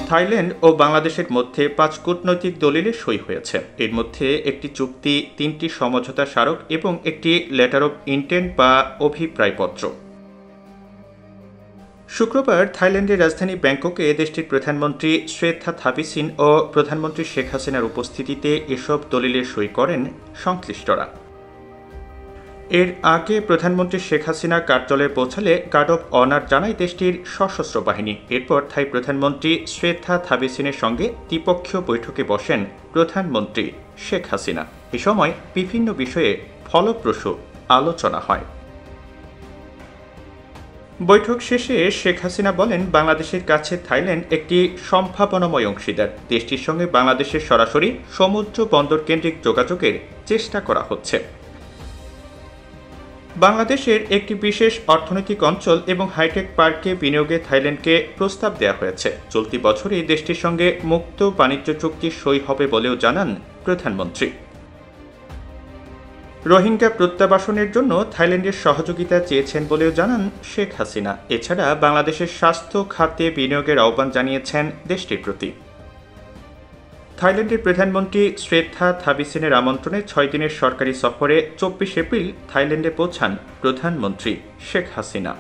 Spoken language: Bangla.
থাইল্যান্ড ও বাংলাদেশের মধ্যে 5 কূটনৈতিক দলিলে সই হয়েছে। এর মধ্যে একটি চুক্তি, 3টি সমঝোতা স্মারক এবং একটি লেটার অব ইন্টেন্ট বা অভিপ্রায়পত্র। শুক্রবার থাইল্যান্ডের রাজধানী ব্যাংককে দেশটির প্রধানমন্ত্রী শ্রেথা থাবিসিন ও প্রধানমন্ত্রী শেখ হাসিনার উপস্থিতিতে এসব দলিলে সই করেন সংশ্লিষ্টরা। এর আগে প্রধানমন্ত্রী শেখ হাসিনা কার্যালয়ে পৌঁছালে গার্ড অব অনার জানায় দেশটির সশস্ত্র বাহিনী। এরপর থাই প্রধানমন্ত্রী শ্রেথা থাবিসিনের সঙ্গে দ্বিপক্ষীয় বৈঠকে বসেন প্রধানমন্ত্রী শেখ হাসিনা। এ সময় বিভিন্ন বিষয়ে ফলপ্রসূ আলোচনা হয়। বৈঠক শেষে শেখ হাসিনা বলেন, বাংলাদেশের কাছে থাইল্যান্ড একটি সম্ভাবনাময় অংশীদার। দেশটির সঙ্গে বাংলাদেশের সরাসরি সমুদ্র বন্দর কেন্দ্রিক যোগাযোগের চেষ্টা করা হচ্ছে। বাংলাদেশের একটি বিশেষ অর্থনৈতিক অঞ্চল এবং হাইটেক পার্কে বিনিয়োগে থাইল্যান্ডকে প্রস্তাব দেওয়া হয়েছে। চলতি বছরই দেশটির সঙ্গে মুক্ত বাণিজ্য চুক্তি সই হবে বলেও জানান প্রধানমন্ত্রী। রোহিঙ্গা প্রত্যাবাসনের জন্য থাইল্যান্ডের সহযোগিতা চেয়েছেন বলেও জানান শেখ হাসিনা। এছাড়া বাংলাদেশের স্বাস্থ্য খাতে বিনিয়োগের আহ্বান জানিয়েছেন দেশটির প্রতি। থাইল্যান্ডের প্রধানমন্ত্রী শ্রেথা থাবিসিনের আমন্ত্রণে 6 দিনের সরকারি সফরে 24 এপ্রিল থাইল্যান্ডে পৌঁছান প্রধানমন্ত্রী শেখ হাসিনা।